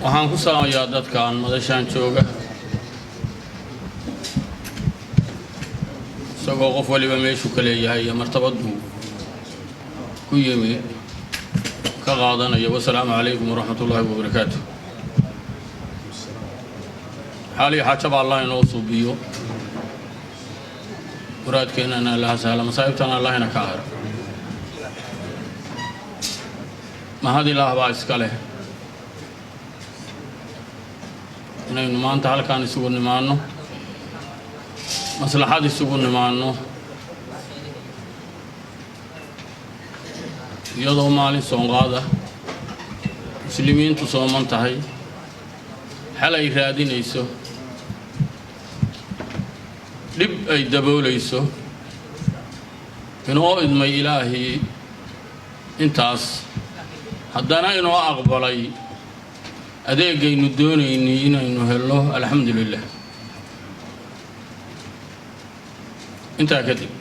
waxaan ku salaamayaa dadkan madashaan jooga isagoo qof waliba meeshu ka leeyahay iyo martabadu ku yimi ka qaadanaya. Wassalaamu calaykum waraxmatullaahi wabarakaatuh. xaali xaajaba allah inoo suubiyo muraadkeennana allaha sahla masaa'ibtana allahina ka ahiro. mahad ilaah baa iska leh inaynu maanta halkaan isugu nimaanno, maslaxad isugu nimaanno, iyadoo maalin soonqaada muslimiintu sooman tahay, xal ay raadinayso, dhib ay daboolayso, inoo idmay ilaahii intaas haddana inoo aqbalay adeegaynu doonaynay inaynu helno. alxamdulilah. intaa kadib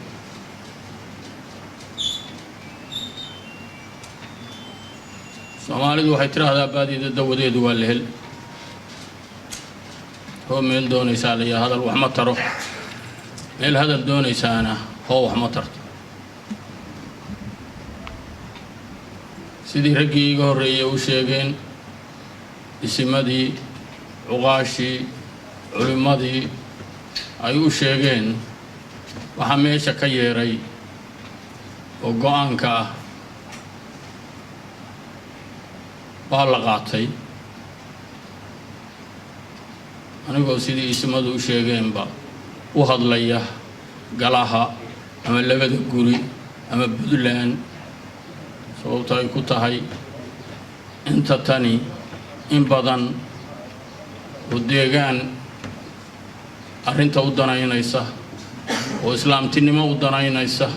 soomaalidu waxay tiraahdaa baadida dawadeedu waa la hel. hoo meel doonaysaa la yaa hadal wax ma taro, meel hadal doonaysaana hoo wax ma tarto. sidii raggii iga horreeyay u sheegeen, isimadii, cuqaashii, culimmadii ay u sheegeen, waxaa meesha ka yeeray oo go'aanka ah waa la qaatay. anigoo sidii isimadu u sheegeenba u hadlaya galaha ama labada guri ama Puntland, sababto ay ku tahay inta tani in badan oo deegaan arrinta u danaynaysa oo islaamtinimo u danaynaysa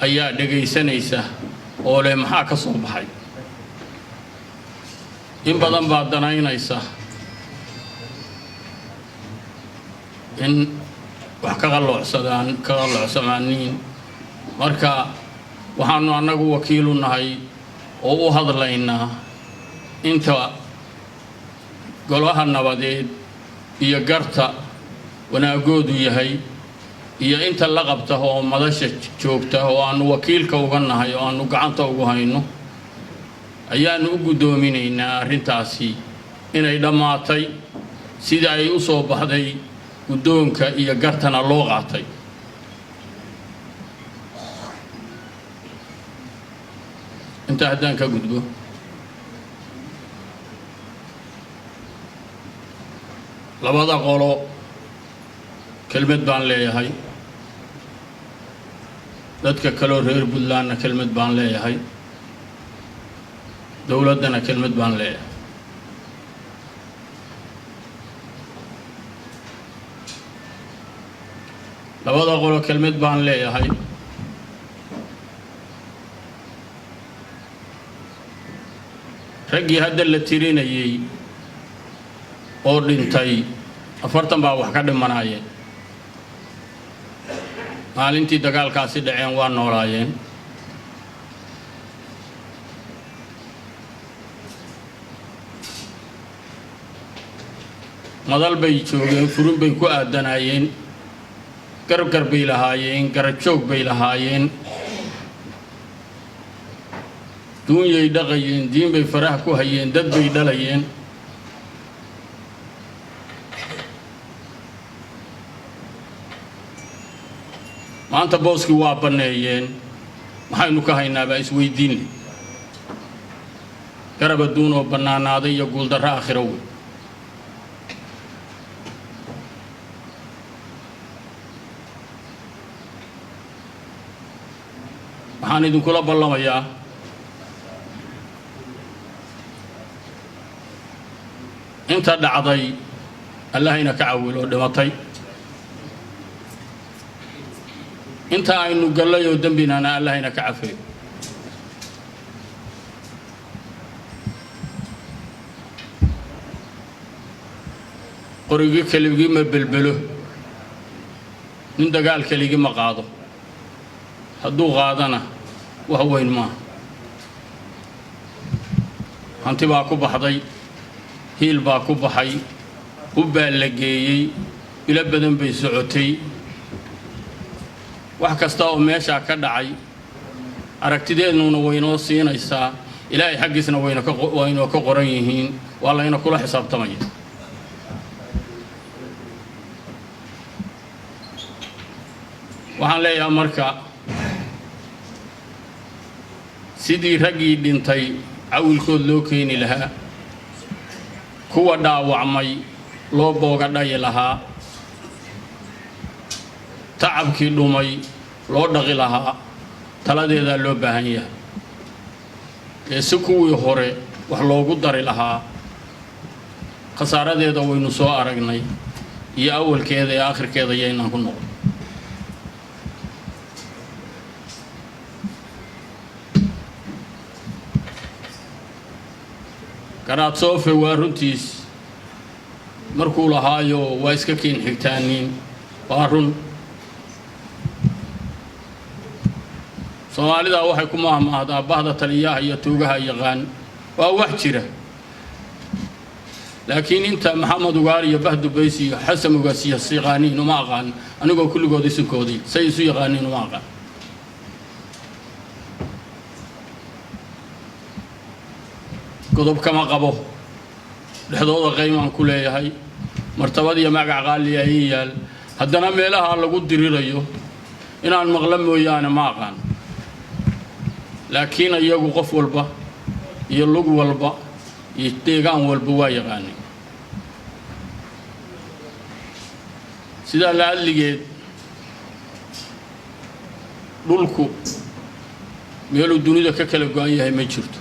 ayaa dhegaysanaysa oo leh maxaa ka soo baxay. in badan baa danaynaysa in wax ka qalloocsamaanin. marka waxaanu annagu wakiilu nahay oo u hadlaynaa inta golaha nabadeed iyo garta wanaagoodu yahay iyo inta la qabta oo madasha joogta oo aanu wakiilka uga nahay oo aanu gacanta ugu hayno ayaanu u guddoominaynaa arrintaasi inay dhammaatay sida ay u soo baxday guddoonka iyo gartana loo qaatay. inta haddaan ka gudbo, labada qolo kelmad baan leeyahay, dadka kaloo reer Puntlandna kelmad baan leeyahay, dowladdana kelmad baan leeyahay. labada qolo kelmad baan leeyahay. raggii hadda la tirinayay oo dhintay 40 baa wax ka dhimanaayeen. maalintii dagaalkaasi dhaceen waa noolaayeen. madal bay joogeen, furin bay ku aadanaayeen, gargar bay lahaayeen, garajoog bay lahaayeen, duunyay dhaqayeen, diin bay faraha ku hayeen, dad bay dhalayeen. maanta booskii waa banneeyeen, maxaynu ka haynaabaa isweydiin leh. garab adduun oo bannaanaaday iyo guuldarro aakhiro wey. waxaan idinkula ballamayaa inta dhacday allahayna ka cawilo dhimatay, inta aynu gallay oo dembinana allahayna ka cafiyo. qorigii keligii ma belbelo, nin dagaal keligii ma qaado, hadduu qaadana wax weyn maaha. hanti baa ku baxday, hiil baa ku baxay u baalageeyay ila badan bay socotay wax kasta oo meesha ka dhacay aragtideeduna waynoo siinaysaa ilaahay xaqiisna wayna ka qoran yihiin waa la ina kula xisaabtamaya waxaan leeyahay marka sidii raggii dhintay cawilkood loo keeni lahaa kuwa dhaawacmay loo booga dhayi lahaa tacabkii dhumay loo dhaqi lahaa taladeeda loo baahan yahay ee si kuwii hore wax loogu dari lahaa khasaaradeeda waynu soo aragnay iyo awalkeeda iyo aakhirkeeda yaynaan ku noqon garaad soofe waa runtiis markuu lahaayo waa iska keen xigtaaniin waa run soomaalida waxay ku maahmaahdaa bahda taliyaha iyo tuugaha yaqaan waa wax jira laakiin inta maxamed ugaar iyo bahdu bays iyo xasan ugaas iyo siiqaaniin uma aqaan anigoo kulligood isinkoodii say isu yaqaaniin uma aqaan godob kama qabo dhexdooda qiimaan ku leeyahay martabad iyo magac qaali ay yaal haddana meelaha lagu dirirayo inaan maqla mooyaane ma aqaan laakiin iyagu qof walba iyo lug walba iyo deegaan walba waa yaqaanay sida la adligeed dhulku meelu dunida ka kala go'an yahay ma jirto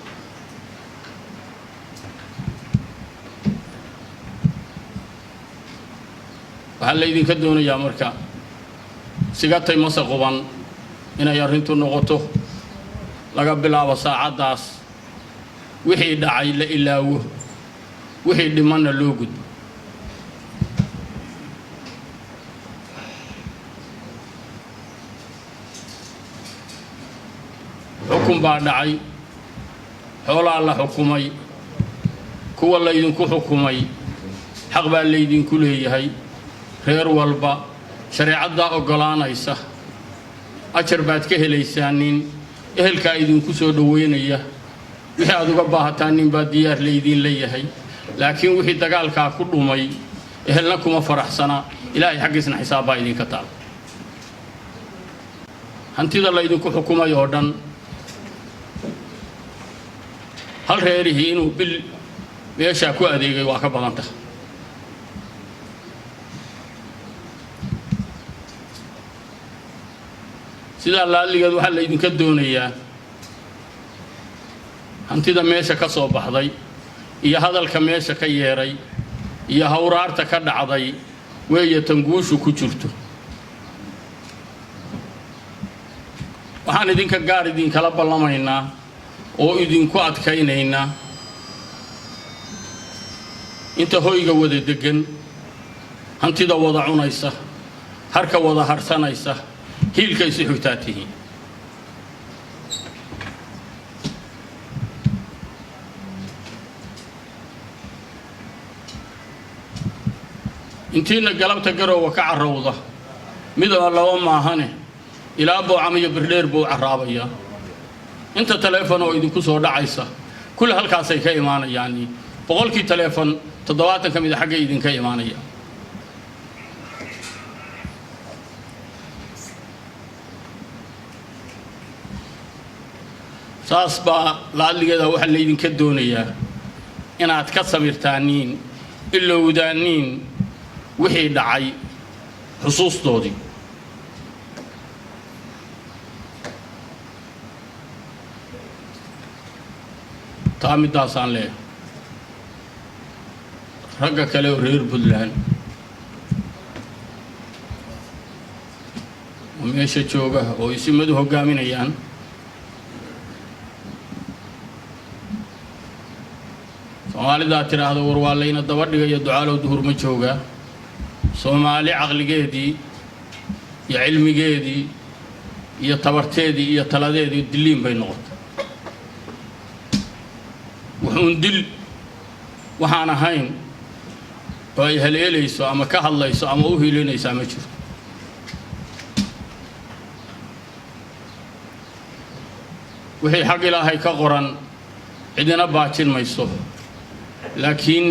waxaa laydinka doonayaa marka sigatay mase quban inay arrintu noqoto laga bilaabo saacadaas wixii dhacay la ilaawo wixii dhimanna loo gudbo xukun baa dhacay xoolaa la xukumay kuwa laydinku xukumay xaq baa laydinku leeyahay reer walba shareecada ogolaanaysa ajar baad ka helaysaanin ehelka idinku soo dhaweynaya wixii aad uga baahataan nin baa diyaar leedin leeyahay laakiin wixii dagaalka ku dhumay ehelna kuma faraxsana ilaahay xaqiisna xisaab baa idinka taal hantida la idinku xukumay oo dhan hal reerihi inuu bil meesha ku adeegay waa ka badan tahay sida laaligeed waxa la idinka doonayaa hantida meesha ka soo baxday iyo hadalka meesha ka yeeray iyo hawraarta ka dhacday weeye tanguushu ku jirto waxaan idinka gaar idin kala ballamaynaa oo idinku adkaynaynaa inta hoyga wada degan hantida wada cunaysa harka wada harsanaysa hiilka isu xigtaatihiin intiina galabta garowga ka carowda midoo laba maahane ilaa boocam iyo birdheer buu carraabaya inta teleefon oo idinku soo dhacaysa kul halkaasay ka imaanayaan boqolkii teleefon 70 kamid xagga idinka imaanaya saas baa laaligeeda waxa la idinka doonayaa inaad ka samirtaaniin ilowdaaniin wixii dhacay xusuustoodii taamidaasaan leeyahay ragga kale oo reer Puntland oo meesha jooga oo isimadu hogaaminayaan soomaalida tiraahdo war waa layna daba dhigayo ducaalo duhur ma jooga soomaali aqligeedii iyo cilmigeedii iyo tabarteedii iyo taladeedii diliin bay noqotay wuxuun dil waxaan ahayn oo ay haleelayso ama ka hadlayso ama u hiilinayso ma jiro wixii xaq Ilaahay ka qoran cidina baajin mayso laakiin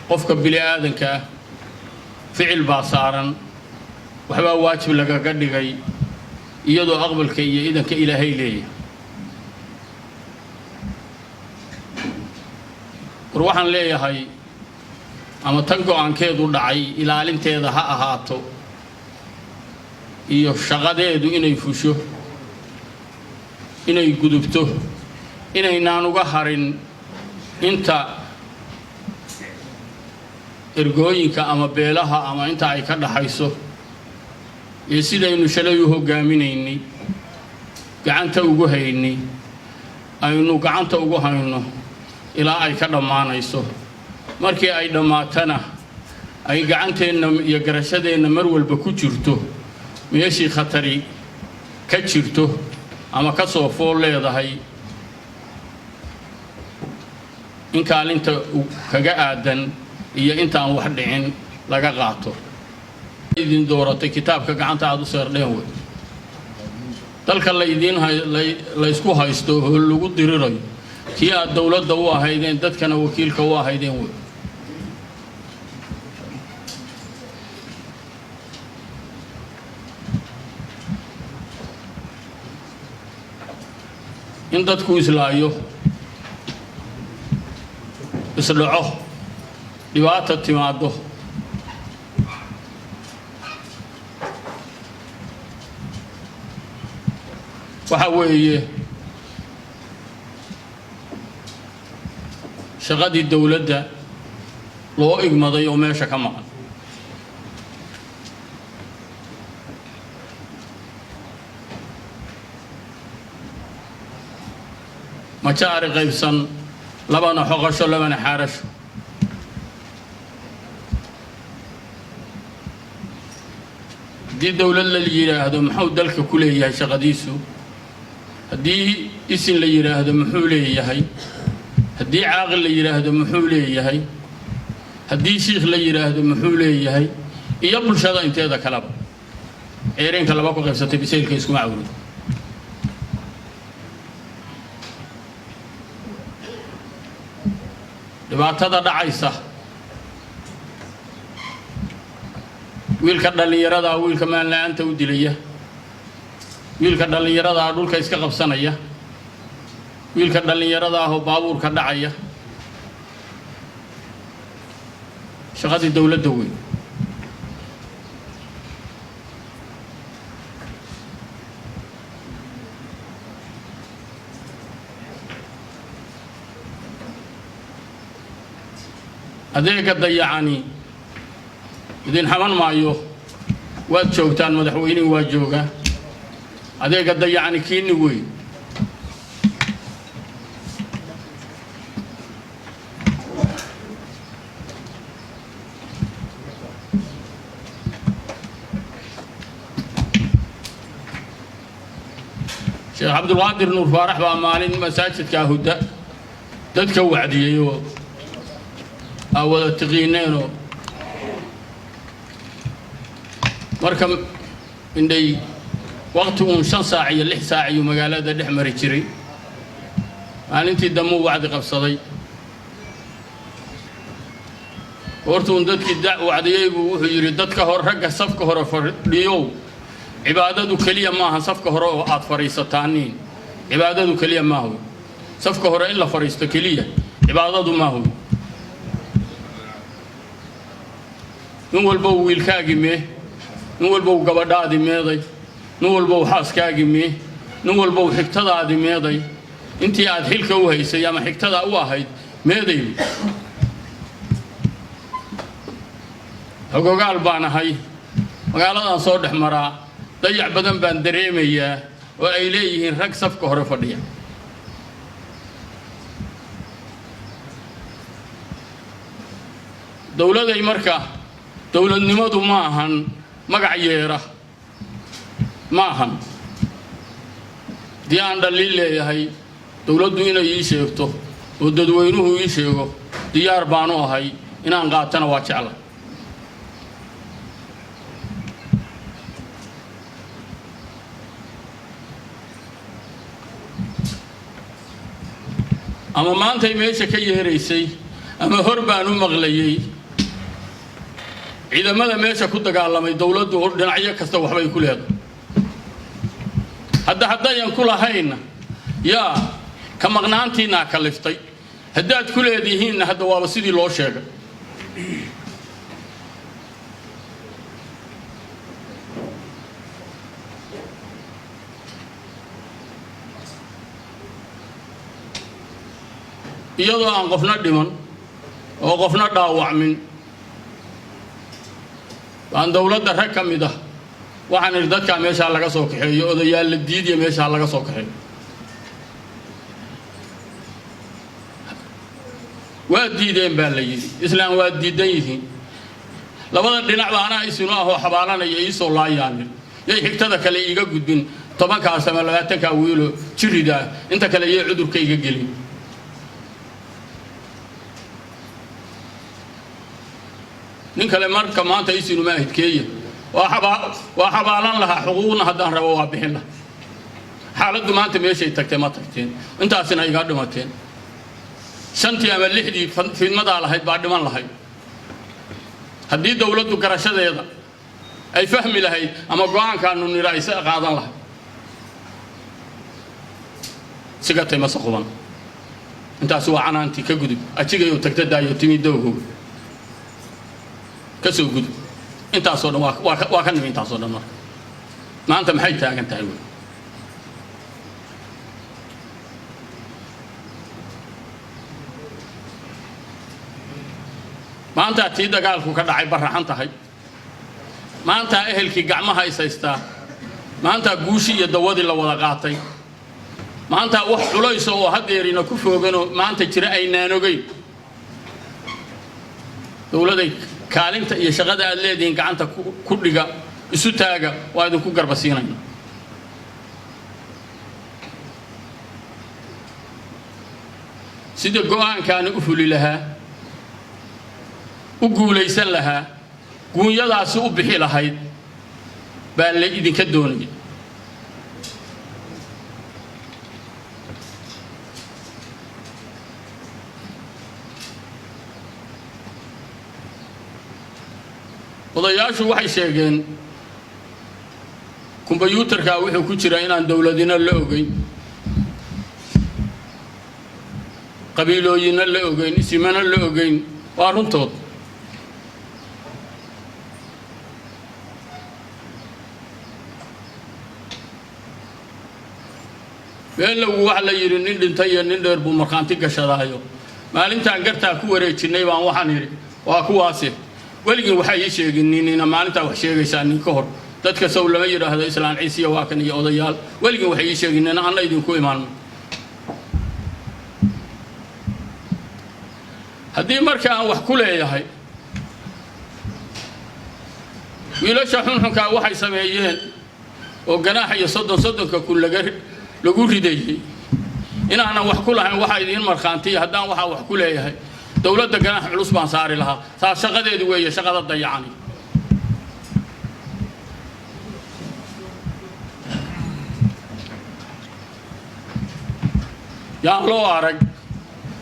qofka bili aadanka ficil baa saaran waxba waajib laga dhigay iyadoo aqbalka iyo idanka Ilaahay leeyahay waxaan leeyahay ama tan go'aankeedu dhacay ilaalinteeda ha ahaato iyo shaqadeedu inay fusho inay gudubto inaynaan uga harin inta ergooyinka ama beelaha ama inta ay ka dhaxayso iyo sidaynu shalay u hogaaminaynay gacanta ugu haynay aynu gacanta ugu hayno ilaa ay ka dhamaanayso markii ay dhamaatana ay gacanteena iyo garashadeena mar walba ku jirto meeshii khatari ka jirto ama ka soo fool leedahay in kaalinta kaga aadan iyo intaan wax dhicin laga qaato idin dooratay kitaabka gacanta aad u saardeen way dalka la isku haysto oo lagu dirirayo kii aad dawladda u ahaydeen dadkana wakiilka u ahaydeen way in dadku islaayo isdhaco dhibaato timaado waxa weeye shaqadii dawladda loo igmaday oo meesha ka maqan majaari qaybsan labana xoqasho labana xaarasho haddii dawlad la yidhaahdo muxuu dalka ku leeyahay shaqadiisu haddii isin la yidhaahdo muxuu leeyahay haddii caaqil la yidhaahdo muxuu leeyahay haddii shiikh la yidhaahdo muxuu leeyahay iyo bulshada inteeda kaleba ceereenka laba ku qaybsatay bisaylka iskuma cawrido dhibaatada dhacaysa wiilka dhalinyarada wiilka maan la'aanta u dilaya wiilka dhalinyarada dhulka iska qabsanaya wiilka dhalinyarada oo baabuurka dhacaya shaqadii dawladda weyn adeega dayacani idin xaman maayo waad joogtaan madaxweynuhu waa joogaa adeega dayacani kiini weyn Sheekh Abdul Qaadir Nuur Faarax baa maalin masaajidka Huda dadka wacdiyeeyo awada taqiineeno marka inday waqti 5 saac iyo 6 saac iyo magaalada dhex mari jiray maalintii dambu wacdi qabsaday hortoon dadkii wacdiyay buu wuxuu yiri dadka hor ragga safka hore fadhiyo cibaadadu kaliya ma aha safka hore oo aad fariisataaniin cibaadadu kaliya ma aha safka hore illa fariisto kaliya cibaadadu ma aha nin walba wiilkaagi mee nin walba gabadhaadi meeday nin walba xaaskaagi mee nin walba xigtadaadi meeday intii aad xilka u haysay ama xigtada u ahayd meeday hogaal baan ahay magaaladan soo dhex maraa dayac badan baan dareemayaa oo ay leeyihiin rag safka hore fadhiya dawladay marka dawladnimadu ma ahan magac yeera ma ahan diyaan dhaliil leeyahay dawladdu inay ii sheegto oo dadweynuhu ii sheego diyaar baan u ahay inaan qaatana waa jeclahay ama maanta meesha ka yeeraysay ama hor baan u maqlayay ciidamada meesha ku dagaalamay dawladdu dhinacyo kasta waxbay ku leedahay haddayan ku lahayna yaa ka maqnaantiina kaliftay haddaad ku leedihiinna hadda waaba sidii loo sheegay iyadoo aan qofna dhiman oo qofna dhaawacmin aan dawladda rag ka mid ah waxaan ir dadka meesha laga soo kaxeeyo odayaal la diidiyo meesha laga soo kaxeeyo waa diideen baa la yiri islaam waa diidan yihiin labada dhinac baana isuna ah xabaalanaya ii soo laayaan yay xigtada kale iiga gudbin 10 ka ama 20 ka wiilo jirida inta kale yay cudurka iga gelin nin kale marka maanta isinu ma ahidkeeyo waa xabaalan laha xuquuqna haddaan rabo waa bixin laha xaaladdu maanta meeshay tagtay ma tagteen intaasina iga dhimateen shantii ama lixdii fiidmadaa lahayd baa dhiman lahayd haddii dawladdu garashadeeda ay fahmi lahayd ama go'aankaanu nira ay qaadan lahayd sigatay ma saqoban intaas waa canaantii ka gudub ajigayo tagta daayo timidowho kasoo gudub intaasoo dhan waa ka nimi intaasoo dhan marka maanta maxay taagan tahay maanta tii dagaalku ka dhacay baraxan tahay maanta ehelkii gacmaha isaystaa maanta guushi iyo dawadii la wada qaatay maanta wax culays oo hadeerina ku foogano maanta jira aynaan ogeyn dawladay kaalinta iyo shaqada aad leediin gacanta ku dhiga isu taaga waa idinku garbasiinayna sida go'aankaani u fuli lahaa u guulaysan lahaa guunyadaasi u bixi lahayd baa la idinka doonaya odayaashu waxay sheegeen kumbuyuutarka wuxuu ku jira inaan dawladina la ogeyn qabiilooyina la ogeyn isimana la ogeyn waa runtood beelagu waxa la yiri nin dhintay iyo nin dheer buu markaanti gashadaayo maalintaan gartaa ku wareejinay baan waxaan yiri waa kuwaasi weligii waxa ay sheeginina maalinta wax sheegaysaa nin ka hor dadka soo lama yiraahdo islaan ciisiya waa kan iyo odayaal weligii waxa ay sheeginina aan la idinku imaan haddii marka aan wax ku leeyahay wiilasha xunxunka waxay sameeyeen oo ganaax iyo 30 kun lagu ridayay inaana wax ku lahayn waxa idin marxaantii haddaan waxa wax ku leeyahay dawladda ganaax culus baan saari lahaa taas shaqadeedu weeye shaqada dayacani yaa loo arag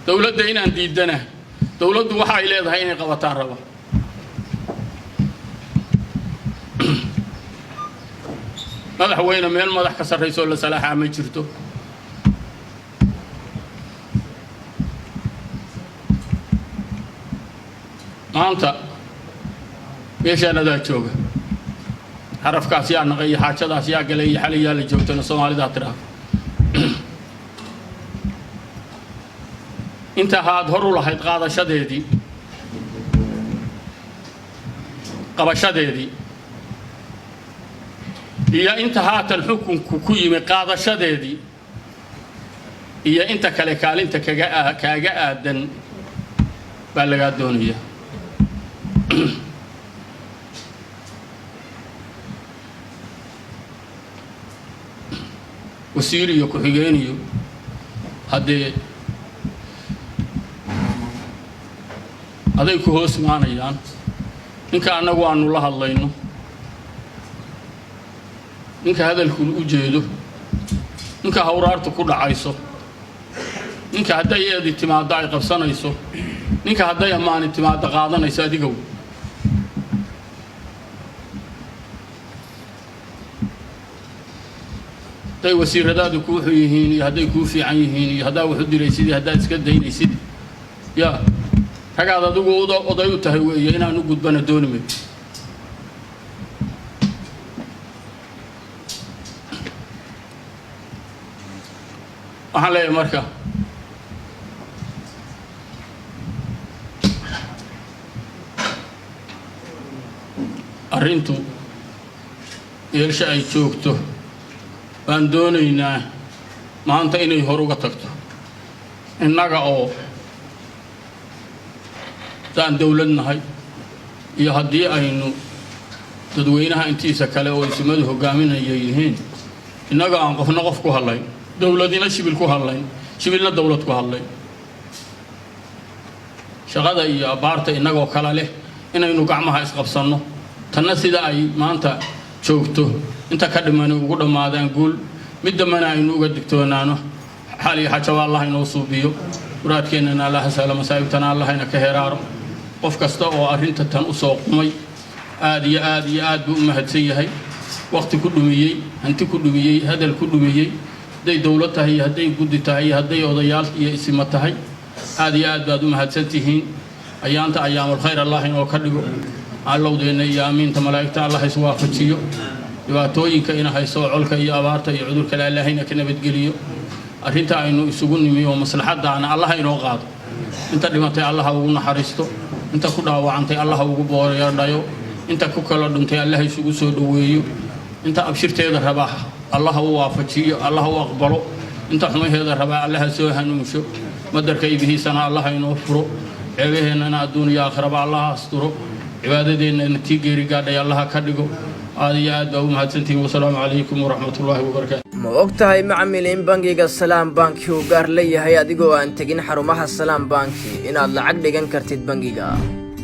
dawladda inaan diidana dawladdu waxa ay leedahay inay qabataan raba madaxweyne meel madax ka sarreyso la salaaxa ma jirto maanta meeshaanadaa jooga xarafkaas yaa naqay xaajadaas yaa galay xaliyaa la joogtana Soomaalida tiraa inta haad hor u lahayd qabashadeedii iyo inta haatan xukunku ku yimi qaadashadeedii iyo inta kale kaalinta kaaga aadan baa laga doonaya wasiir iyo ku xigeen iyo haddee aday ku hoos imaanayaan ninka annagu aanu la hadlayno ninka hadalku u jeedo ninka hawraarta ku dhacayso ninka hadday eedi timaado ay qabsanayso ninka hadday ammaan timaado qaadanayso adigow day wasiiradaadu ku wuxuu yihiin iyo hadday ku fiican yihiin iyo hadaa wuxuu diraysid hadaa iska daynaysid ya ragaad adigu oday u tahay weeye inaan u gudbana doonime waxaan leeyahay marka arrintu yeelsha ay joogto baan doonaynaa maanta inay hor uga tagto innaga oo daan dawlad nahay iyo haddii aynu dadweynaha intiisa kale oo ismadu hogaaminaya yihiin innaga aan qofna qof ku hadlayn dawladina shibil ku hadlayn shibilna dawlad ku hadlayn shaqada iyo abaarta innagoo kala leh inaynu gacmaha isqabsanno tanna sida ay maanta joogto inta ka dhiman ugu dhamaadaan guul mid dambana aynu uga digtoonaano xal iyo xaja waa Allah inoo suubiyo muraadkeennana Allah salaam masaa'ibtana Allah ina ka heeraaro qof kasta oo arrinta tan u soo qumay aad iyo aad buu mahadsan yahay waqti ku dhumiyay hanti ku dhumiyay hadal ku dhumiyay day dawlad tahay haday gudi tahay haday odayaal iyo isma tahay aad iyo aad baad u mahadsantihiin ayaanta ayaamul khayr Allah inoo ka dhigo allowdeena iyo aaminta malaa'ikta Allah is waafajiyo dhibaatooyinka ina hayso colka iyo abaarta iyo cudurka Ilaahayna ka nabadgeliyo arrinta aynu isugu nimiyo maslaxadaana Allah inoo qaado inta dhimatay Allah ugu naxariisto inta ku dhaawacantay Allah ugu booreeyo inta ku kala dhuntay Allah isugu soo dhaweeyo inta abshirteeda rabaa Allah uu waafajiyo Allah uu aqbalo inta xumaheeda rabaa Allah soo hanuunsho madarka ibihiisana Allah inoo furo ceebaheena adduunyo aakhiraba Allah asturo cibaadadeena natiigeeri gaadhay Allah ka dhigo aad iyo aad baa u mahadsantihiin wassalaamu calaykum waraxmatullaahi wabarakaatuh ma ogtahay macmiil in bangiga Salaam Banki uu gaar leeyahay adigoo aan tagin xarumaha Salaam Banki inaad lacag dhigan kartid bangiga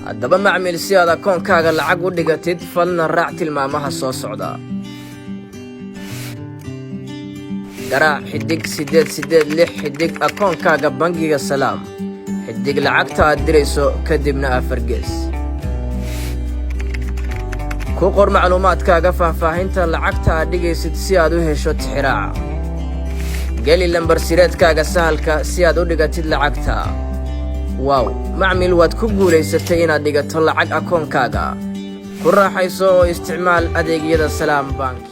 haddaba macmiil si aad akoonkaaga lacag u dhigatid falna raac tilmaamaha soo socda garaac xidig 886 xidig akoonkaaga bangiga Salaam xidig lacagta aad dirayso kadibna afar gees ku qor macluumaadkaaga faahfaahinta lacagta aad dhigaysid si aad u hesho tixraaca geli lambar sireedkaaga sahalka si aad u dhigatid lacagta wow macmiil waad ku guulaysatay inaad dhigato lacag akoonkaaga ku raaxayso oo isticmaal adeegyada Salaam Bank